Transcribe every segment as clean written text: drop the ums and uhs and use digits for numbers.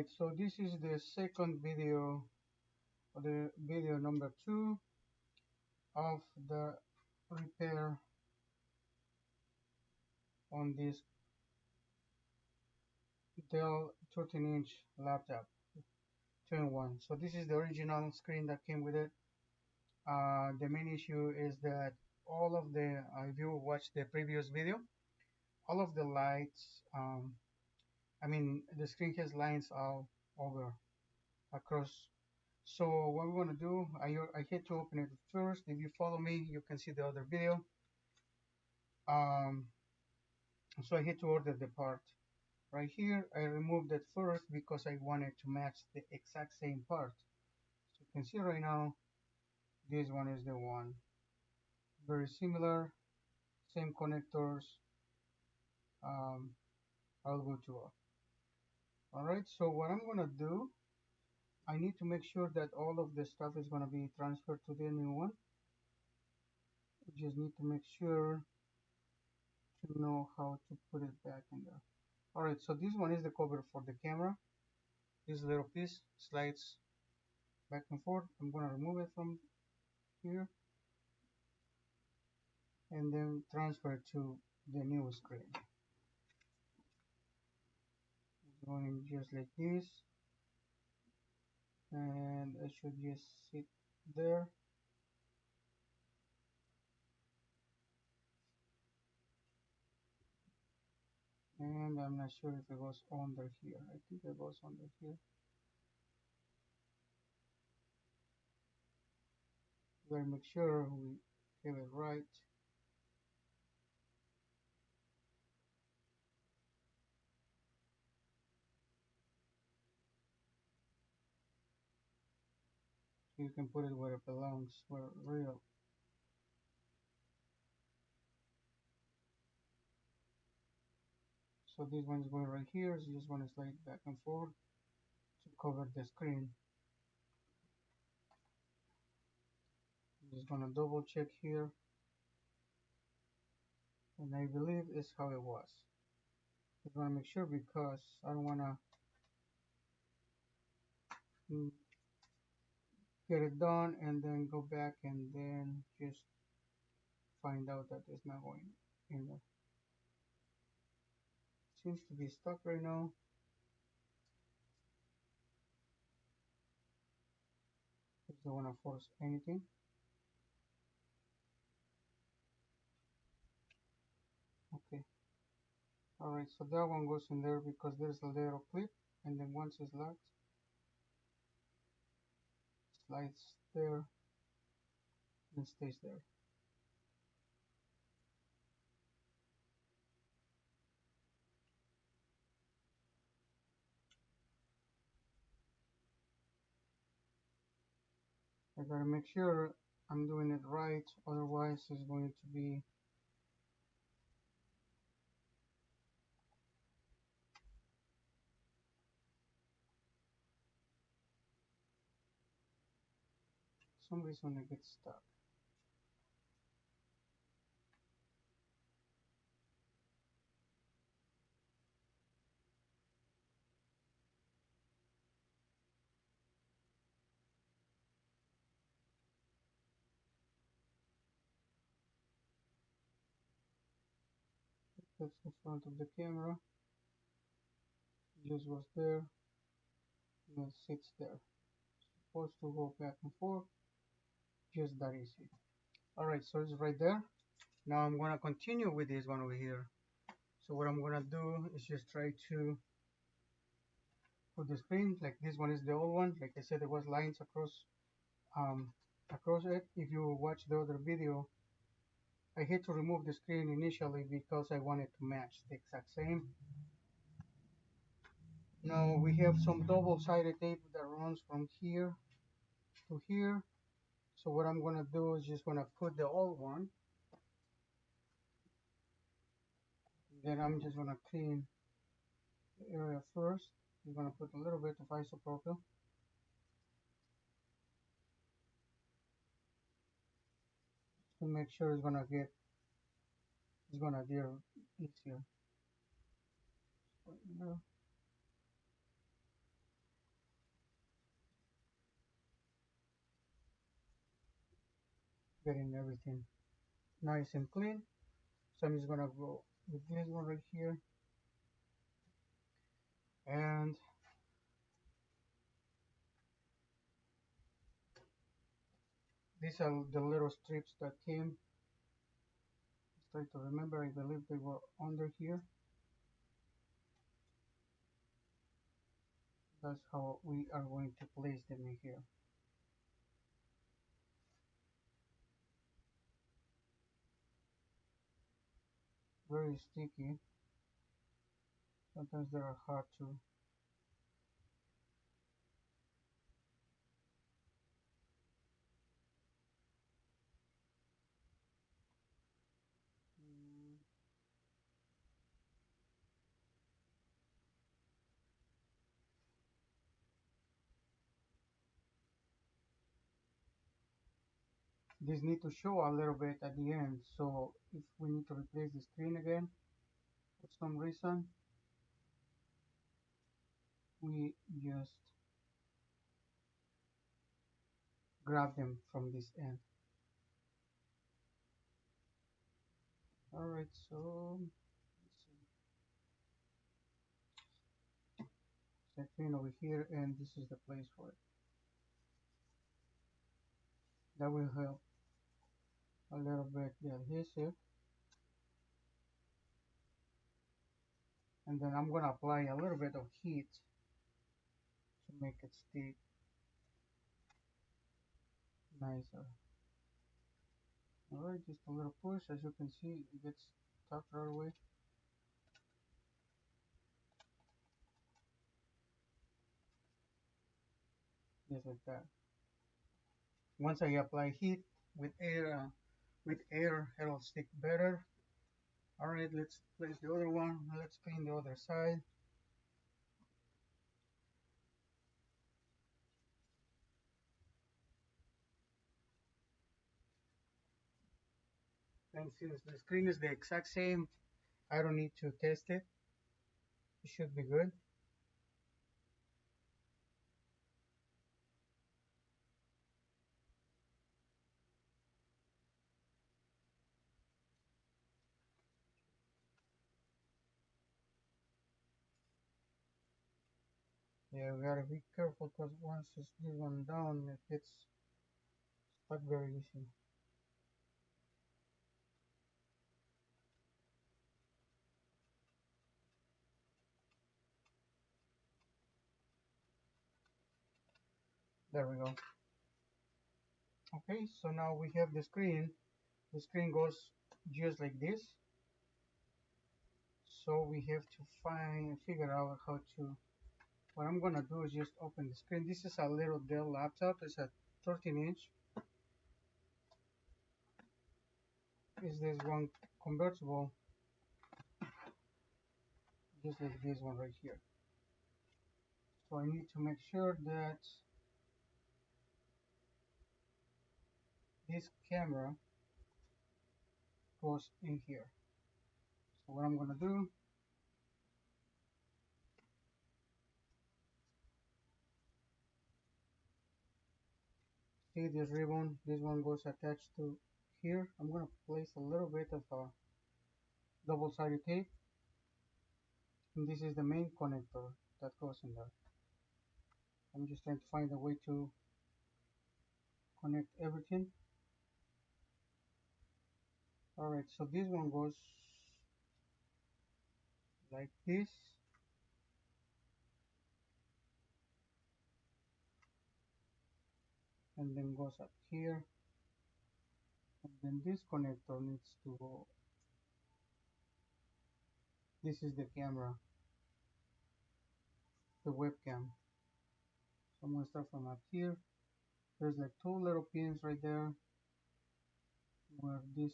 Alright, so this is the second video, or the video number 2 of the repair on this Dell 13-inch laptop, 2-in-1. So this is the original screen that came with it. The main issue is that all of the, if you watch the previous video, all of the lights, the screen has lines all over, across. So what we want to do, I had to open it first. If you follow me, you can see the other video. So I had to order the part. Right here, I removed it first because I wanted to match the exact same part. So you can see right now, this one is the one. Very similar, same connectors, all good to go. Alright, so what I'm gonna do, I need to make sure that all of the stuff is gonna be transferred to the new one. I just need to make sure to know how to put it back in there. Alright, so this one is the cover for the camera. This little piece slides back and forth. I'm gonna remove it from here and then transfer it to the new screen. It's going just like this, and I should just sit there. And I'm not sure if it goes under here. I think it goes under here. We gotta make sure we have it right. So you can put it where it belongs, where real. So this one is going right here, so you just want to slide back and forth to cover the screen. I'm just gonna double check here, and I believe it's how it was. I want to make sure because I don't want to get it done and then go back and then just find out that it's not going in there. Seems to be stuck right now. I don't want to force anything. Okay. Alright, so that one goes in there because there's a little clip, and then once it's locked, slides there and stays there. I gotta make sure I'm doing it right, otherwise it's going to be some reason it gets stuck. That's the front of the camera. Just goes there and it sits there. Supposed to go back and forth, just that easy. Alright, so it's right there. Now I'm gonna continue with this one over here. So what I'm gonna do is just try to put the screen, like this one is the old one. Like I said, there was lines across it. If you watch the other video, I had to remove the screen initially because I wanted to match the exact same. Now we have some double-sided tape that runs from here to here. So what I'm gonna do is just gonna put the old one. Then I'm just gonna clean the area first. I'm gonna put a little bit of isopropyl. To make sure it's gonna adhere easier. getting everything nice and clean. So I'm just gonna go with this one right here, and these are the little strips that came. Try to remember, I believe they were under here. That's how we are going to place them in here. Very sticky. Sometimes they are hard to. Mm, These need to show a little bit at the end. So if we need to replace the screen again for some reason, we just grab them from this end. Alright, so set pin over here, and this is the place for it. That will help a little bit the adhesive. And then I'm gonna apply a little bit of heat to make it stick nicer. Alright, just a little push. As you can see, it gets stuck right away. Just like that. Once I apply heat with air, it'll stick better. Alright, let's place the other one. Let's clean the other side. And since the screen is the exact same, I don't need to test it. It should be good. Yeah, we gotta be careful because once it's this one down, it gets stuck very easy. There we go. Okay, so now we have the screen. The screen goes just like this. So we have to figure out how to. What I'm gonna do is just open the screen. This is a little Dell laptop. It's a 13-inch. Is this one convertible? Just like this one right here. So I need to make sure that this camera goes in here. So what I'm gonna do, see this ribbon, this one goes attached to here. I'm gonna place a little bit of a double-sided tape, and this is the main connector that goes in there. I'm just trying to find a way to connect everything. Alright, so this one goes like this, and then goes up here, and then this connector needs to go. This is the camera, the webcam. So I'm gonna start from up here. There's like two little pins right there where this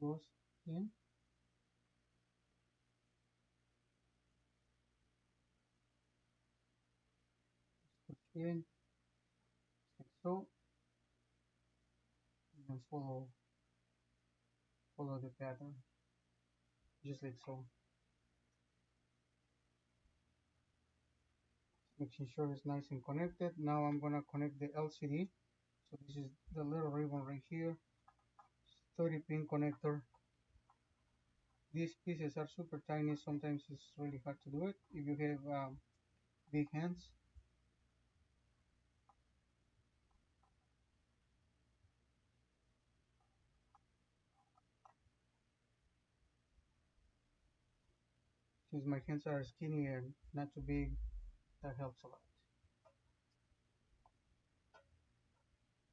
goes in. Push in like so, and then follow the pattern, just like so. Making sure it's nice and connected. Now I'm gonna connect the LCD. So this is the little ribbon right here. 30 pin connector. These pieces are super tiny. Sometimes it's really hard to do it if you have big hands. Since my hands are skinny and not too big, that helps a lot.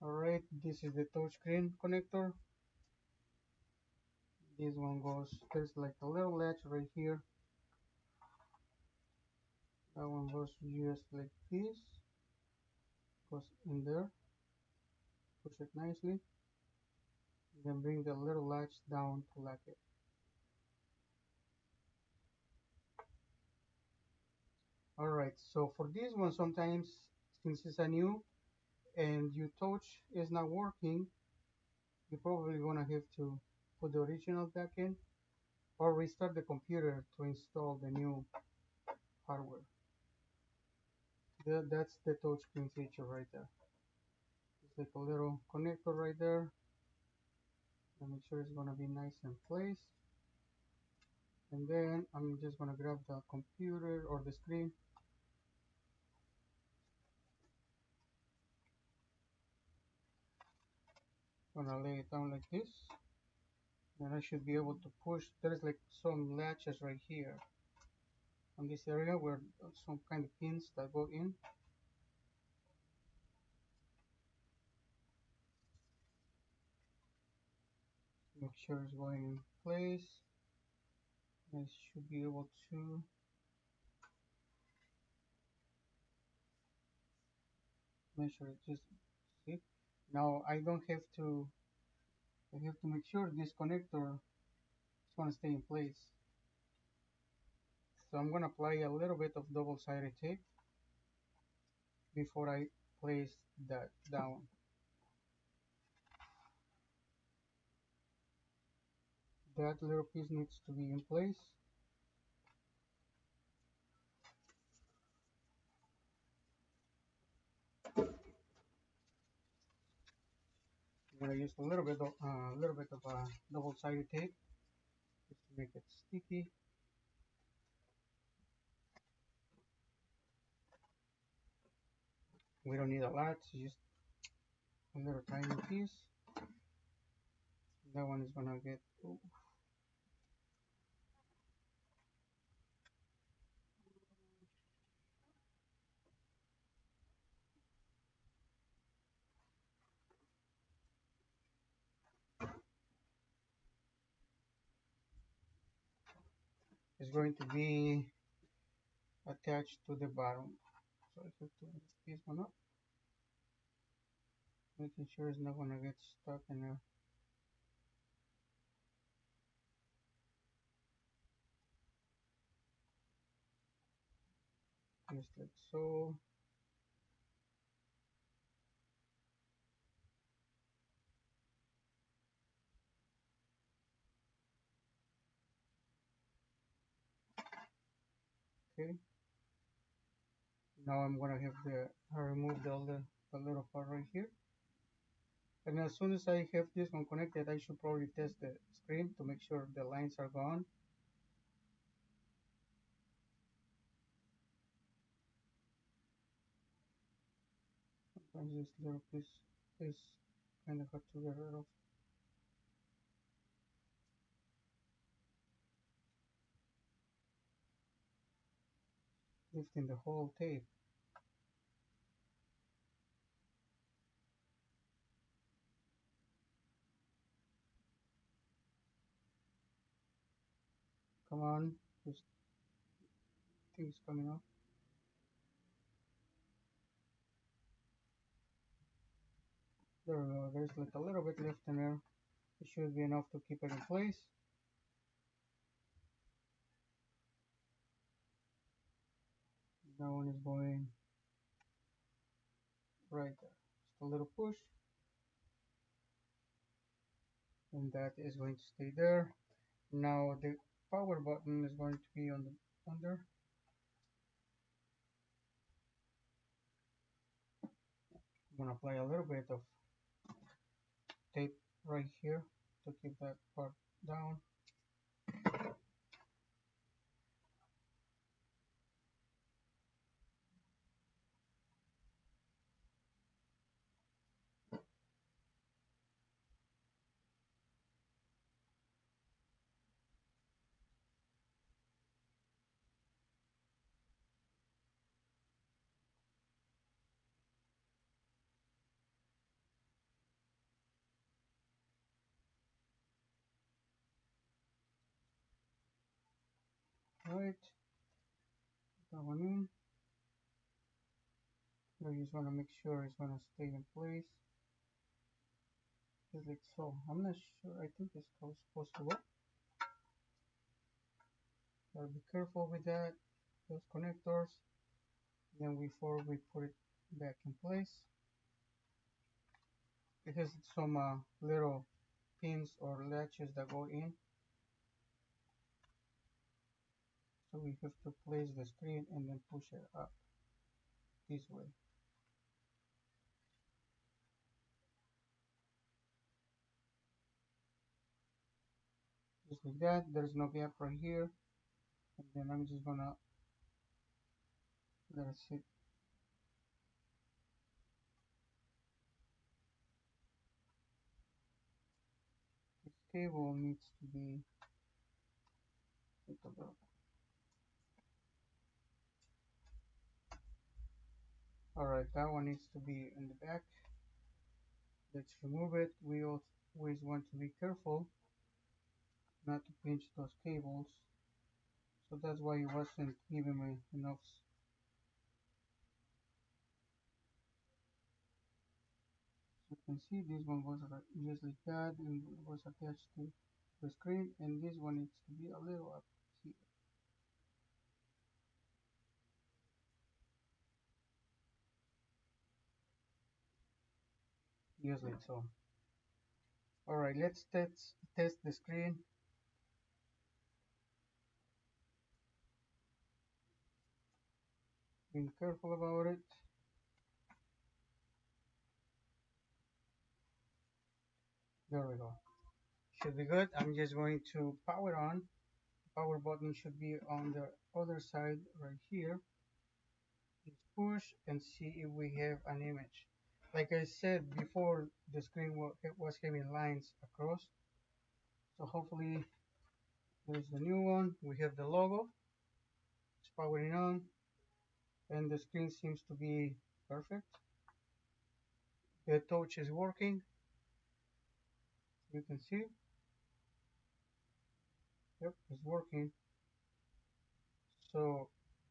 Alright, this is the touchscreen connector. This one goes, there's like a little latch right here. That one goes just like this, goes in there, push it nicely, then bring the little latch down to lock it. Alright, so for this one, sometimes since it's a new and your touch is not working, you're probably gonna have to put the original back in or restart the computer to install the new hardware. That's the touchscreen feature right there. It's like a little connector right there. And make sure it's gonna be nice and placed. And then I'm just gonna grab the computer or the screen. Gonna lay it down like this. Then I should be able to push. There's like some latches right here on this area where some kind of pins that go in. Make sure it's going in place. I should be able to measure it. Just see. Now I don't have to. I have to make sure this connector is gonna stay in place. So I'm gonna apply a little bit of double-sided tape before I place that down. That little piece needs to be in place. I'm gonna use a little bit of double-sided tape just to make it sticky. We don't need a lot, so just a little tiny piece. That one is gonna get. Ooh. It's going to be attached to the bottom. So I have to lift this one up, making sure it's not gonna get stuck in there. Just like so. Okay. Now I'm gonna have I removed all the little part right here. And as soon as I have this one connected, I should probably test the screen to make sure the lines are gone. Sometimes this little piece is kind of hard to get rid of. Lifting the whole tape. Come on, this thing's coming off. There we go. There's like a little bit left in there. It should be enough to keep it in place. That one is going right there. Just a little push. And that is going to stay there. Now the power button is going to be on the under. I'm gonna apply a little bit of tape right here. to keep that part down. Right, that one in. You just want to make sure it's going to stay in place, just like so. I'm not sure. I think it's supposed to work. Gotta be careful with that, those connectors. Then before we put it back in place, it has some little pins or latches that go in. So we have to place the screen and then push it up this way. Just like that. There's no gap right here. And then I'm just gonna let it sit. This cable needs to be alright, that one needs to be in the back. Let's remove it. We always want to be careful not to pinch those cables. So that's why it wasn't giving me enough. So you can see this one was just like that and was attached to the screen, and this one needs to be a little up here. Just like so. Alright, let's test the screen. Being careful about it. There we go. Should be good. I'm just going to power on. Power button should be on the other side right here. Just push and see if we have an image. Like I said before, the screen was having lines across. So hopefully there's the new one. We have the logo. It's powering on. And the screen seems to be perfect. The touch is working. You can see. Yep, it's working. So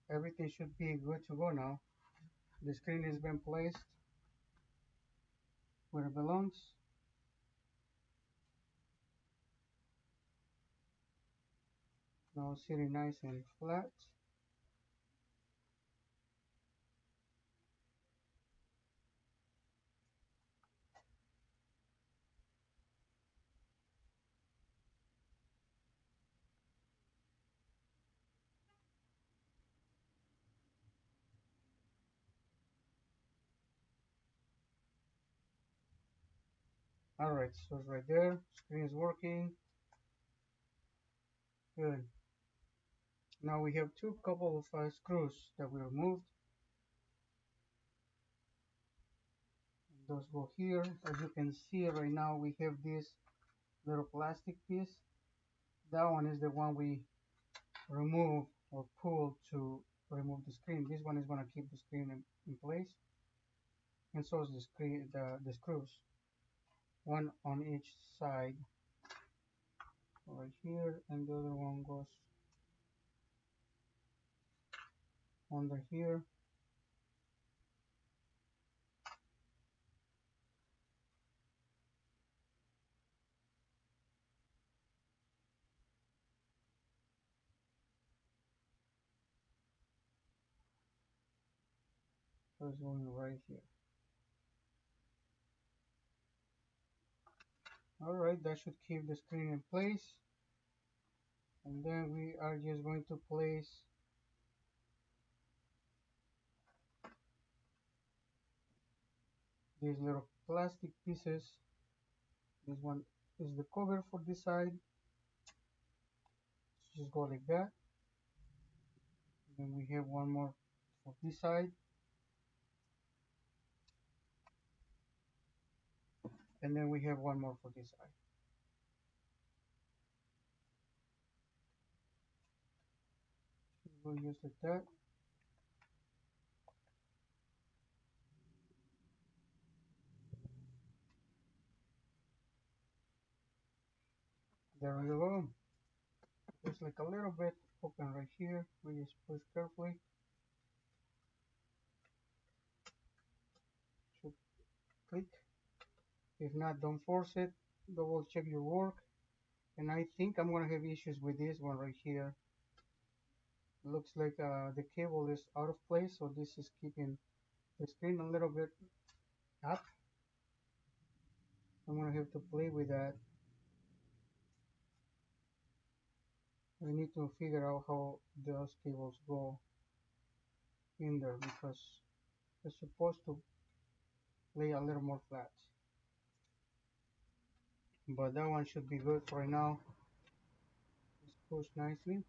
everything should be good to go now. The screen has been placed where it belongs. Now sitting nice and flat. Alright, so it's right there. Screen is working. Good. Now we have two couple of screws that we removed. Those go here. As you can see right now, we have this little plastic piece. That one is the one we remove or pull to remove the screen. This one is going to keep the screen in place. And so is the screen, the screws. One on each side. Right here, and the other one goes under here. So it's going right here. Alright, that should keep the screen in place. And then we are just going to place these little plastic pieces. This one is the cover for this side. Just go like that. Then we have one more for this side, and then we have one more for this side. We'll use like that. There we go. Just like a little bit open right here. We just push carefully. Should click. If not, don't force it. Double check your work. And I think I'm gonna have issues with this one right here. Looks like the cable is out of place, so this is keeping the screen a little bit up. I'm gonna have to play with that. We need to figure out how those cables go in there because it's supposed to lay a little more flat. But that one should be good for right now. It's pushed nicely.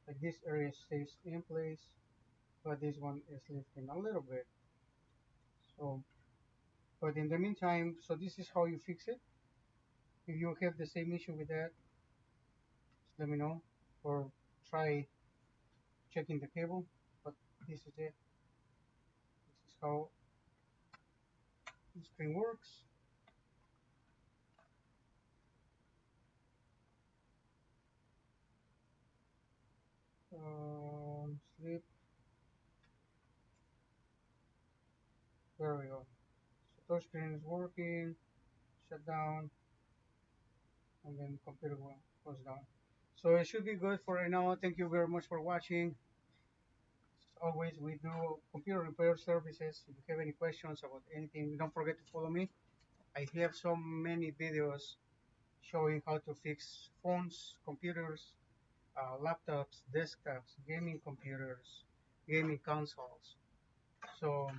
Like this area stays in place, but this one is lifting a little bit. So, but in the meantime, so this is how you fix it. If you have the same issue with that, just let me know or try checking the cable. But this is it. This is how the screen works. Sleep. There we go. So touch screen is working. Shut down, and then computer will close down. So it should be good for right now. Thank you very much for watching. As always, we do computer repair services. If you have any questions about anything, don't forget to follow me. I have so many videos showing how to fix phones, computers, laptops, desktops, gaming computers, gaming consoles. So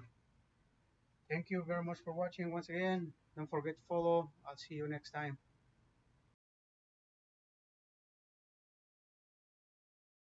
thank you very much for watching once again. Don't forget to follow. I'll see you next time.